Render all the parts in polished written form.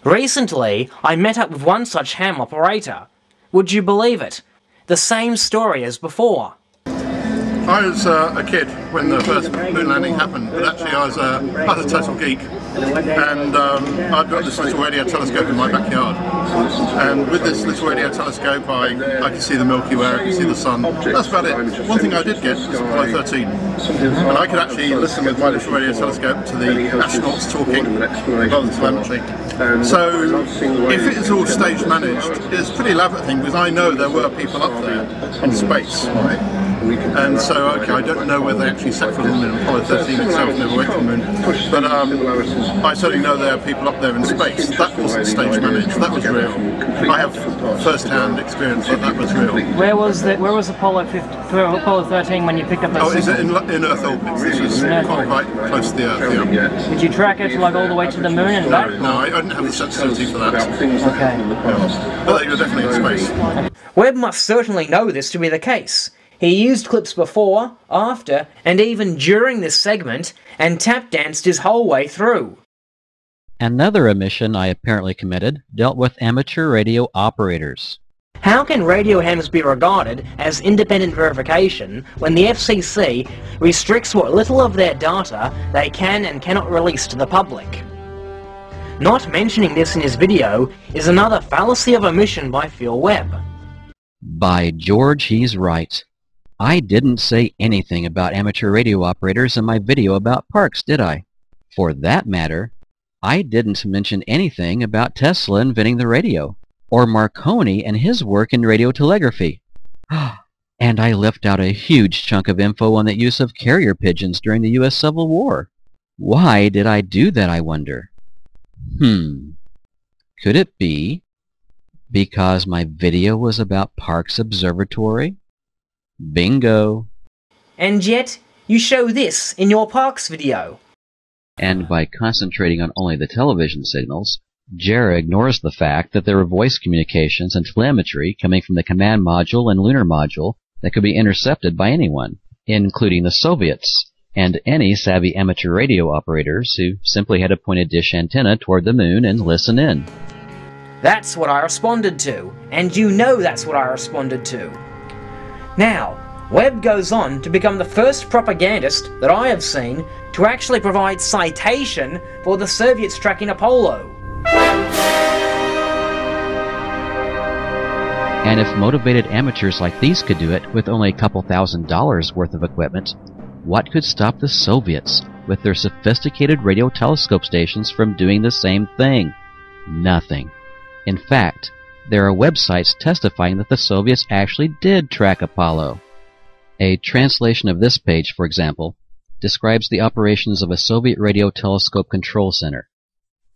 Recently, I met up with one such ham operator. Would you believe it? The same story as before. I was a kid when the first moon landing happened, but actually I was a total geek, and I've got this little radio telescope in my backyard, and with this little radio telescope I could see the Milky Way, I could see the sun. That's about it. One thing I did get was Apollo 13, and I could actually listen with my little radio telescope to the astronauts talking above the telemetry. So if it is all stage managed, it's a pretty elaborate thing, because I know there were people up there in space, right? And so, okay, I don't know whether they actually set foot on the moon. Apollo 13 itself never went to the moon. But I certainly know there are people up there in space. That wasn't stage managed, that was real. I have first-hand experience that that was real. Where was Apollo 13 when you picked up that signal? Is it in Earth orbit? This was quite close to the Earth, yeah. Did you track it like all the way to the moon and back? No, I didn't have the sensitivity for that. Okay. But they were definitely in space. Webb must certainly know this to be the case. He used clips before, after, and even during this segment, and tap-danced his whole way through. Another omission I apparently committed dealt with amateur radio operators. How can radio hams be regarded as independent verification when the FCC restricts what little of their data they can and cannot release to the public? Not mentioning this in his video is another fallacy of omission by Phil Webb. By George, he's right. I didn't say anything about amateur radio operators in my video about parks, did I? For that matter, I didn't mention anything about Tesla inventing the radio, or Marconi and his work in radio telegraphy. And I left out a huge chunk of info on the use of carrier pigeons during the U.S. Civil War. Why did I do that, I wonder? Could it be because my video was about Parkes Observatory? Bingo! And yet, you show this in your Parkes video. And by concentrating on only the television signals, Jarrah ignores the fact that there were voice communications and telemetry coming from the command module and lunar module that could be intercepted by anyone, including the Soviets, and any savvy amateur radio operators who simply had to point a dish antenna toward the moon and listen in. That's what I responded to, and you know that's what I responded to. Now, Webb goes on to become the first propagandist that I have seen to actually provide citation for the Soviets tracking Apollo. And if motivated amateurs like these could do it with only a couple $1,000s worth of equipment, what could stop the Soviets with their sophisticated radio telescope stations from doing the same thing? Nothing. In fact, there are websites testifying that the Soviets actually did track Apollo. A translation of this page, for example, describes the operations of a Soviet radio telescope control center.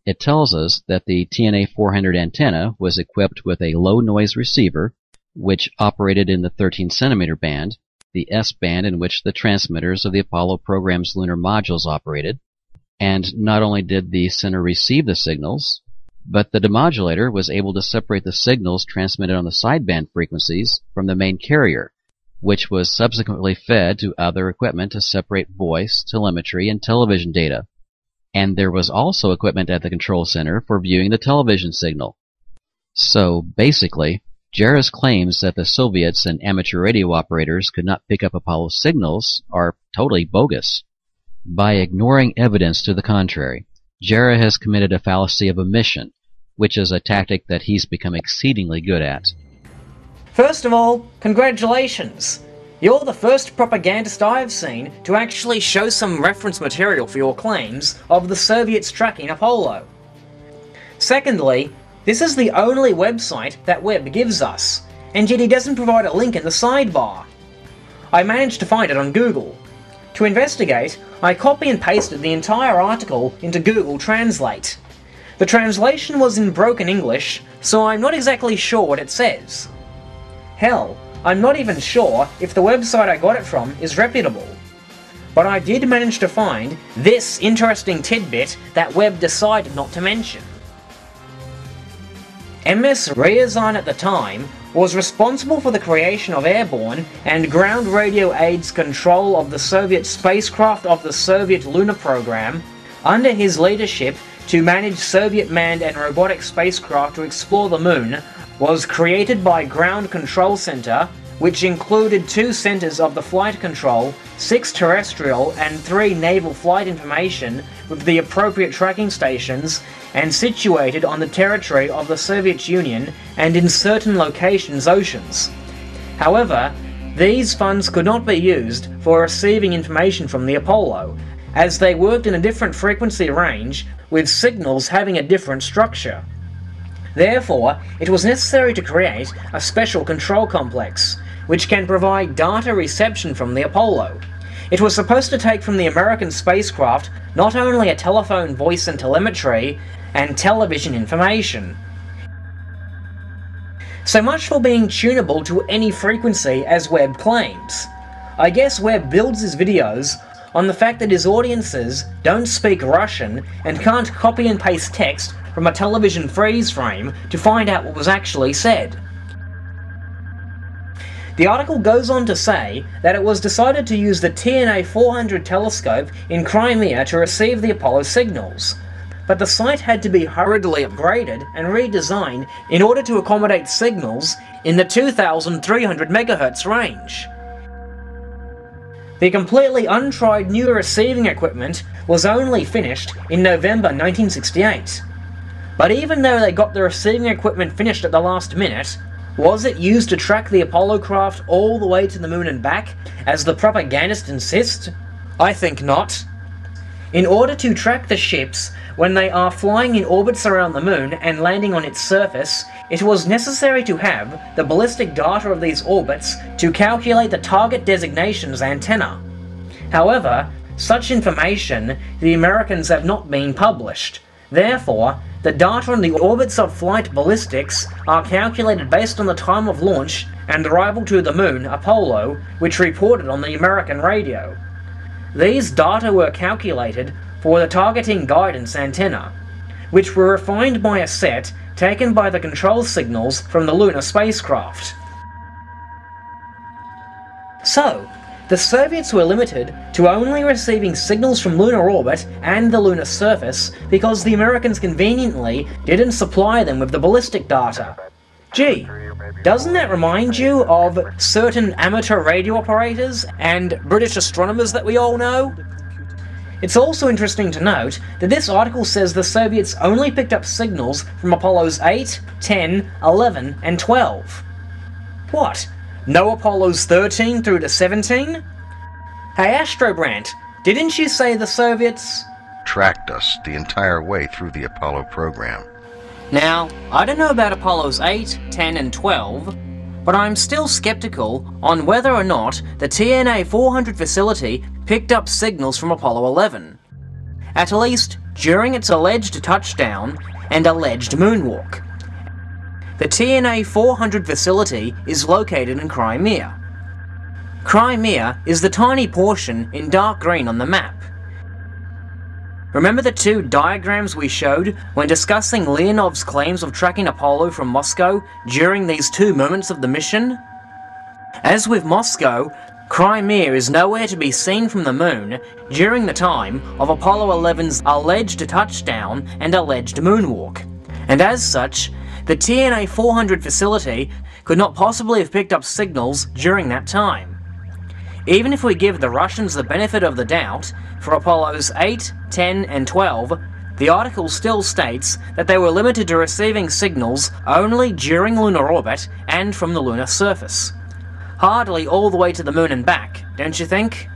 It tells us that the TNA 400 antenna was equipped with a low-noise receiver, which operated in the 13-centimeter band, the S-band in which the transmitters of the Apollo program's lunar modules operated, and not only did the center receive the signals, but the demodulator was able to separate the signals transmitted on the sideband frequencies from the main carrier, which was subsequently fed to other equipment to separate voice, telemetry, and television data. And there was also equipment at the control center for viewing the television signal. So, basically, Jarrah's claims that the Soviets and amateur radio operators could not pick up Apollo signals are totally bogus. By ignoring evidence to the contrary, Jarrah has committed a fallacy of omission, which is a tactic that he's become exceedingly good at. First of all, congratulations! You're the first propagandist I've seen to actually show some reference material for your claims of the Soviets tracking Apollo. Secondly, this is the only website that Webb gives us, and yet he doesn't provide a link in the sidebar. I managed to find it on Google. To investigate, I copy and pasted the entire article into Google Translate. The translation was in broken English, so I'm not exactly sure what it says. Hell, I'm not even sure if the website I got it from is reputable. But I did manage to find this interesting tidbit that Webb decided not to mention. MS Ryazan at the time was responsible for the creation of airborne and ground radio aids control of the Soviet spacecraft of the Soviet lunar program. Under his leadership, to manage Soviet manned and robotic spacecraft to explore the moon was created by Ground Control Center, which included 2 centers of the flight control, 6 terrestrial and 3 naval flight information with the appropriate tracking stations, and situated on the territory of the Soviet Union and in certain locations oceans. However, these funds could not be used for receiving information from the Apollo, as they worked in a different frequency range with signals having a different structure. Therefore, it was necessary to create a special control complex, which can provide data reception from the Apollo. It was supposed to take from the American spacecraft not only a telephone voice and telemetry and television information. So much for being tunable to any frequency as Webb claims. I guess Webb builds his videos on the fact that his audiences don't speak Russian and can't copy and paste text from a television freeze frame to find out what was actually said. The article goes on to say that it was decided to use the TNA 400 telescope in Crimea to receive the Apollo signals, but the site had to be hurriedly upgraded and redesigned in order to accommodate signals in the 2,300 MHz range. The completely untried new receiving equipment was only finished in November 1968. But even though they got the receiving equipment finished at the last minute, was it used to track the Apollo craft all the way to the moon and back, as the propagandists insist? I think not. In order to track the ships when they are flying in orbits around the moon and landing on its surface, it was necessary to have the ballistic data of these orbits to calculate the target designation's antenna. However, such information the Americans have not been published. Therefore, the data on the orbits of flight ballistics are calculated based on the time of launch and arrival to the moon, Apollo, which reported on the American radio. These data were calculated for the targeting guidance antenna, which were refined by a set taken by the control signals from the lunar spacecraft. So, the Soviets were limited to only receiving signals from lunar orbit and the lunar surface because the Americans conveniently didn't supply them with the ballistic data. Gee, doesn't that remind you of certain amateur radio operators and British astronomers that we all know? It's also interesting to note that this article says the Soviets only picked up signals from Apollos 8, 10, 11, and 12. What? No Apollos 13 through to 17? Hey Astrobrant, didn't you say the Soviets tracked us the entire way through the Apollo program? Now, I don't know about Apollos 8, 10, and 12, but I'm still skeptical on whether or not the TNA 400 facility picked up signals from Apollo 11, at least during its alleged touchdown and alleged moonwalk. The TNA 400 facility is located in Crimea. Crimea is the tiny portion in dark green on the map. Remember the 2 diagrams we showed when discussing Leonov's claims of tracking Apollo from Moscow during these 2 moments of the mission? As with Moscow, Crimea is nowhere to be seen from the moon during the time of Apollo 11's alleged touchdown and alleged moonwalk, and as such, the TNA 400 facility could not possibly have picked up signals during that time. Even if we give the Russians the benefit of the doubt, for Apollos 8, 10, and 12, the article still states that they were limited to receiving signals only during lunar orbit and from the lunar surface. Hardly all the way to the moon and back, don't you think?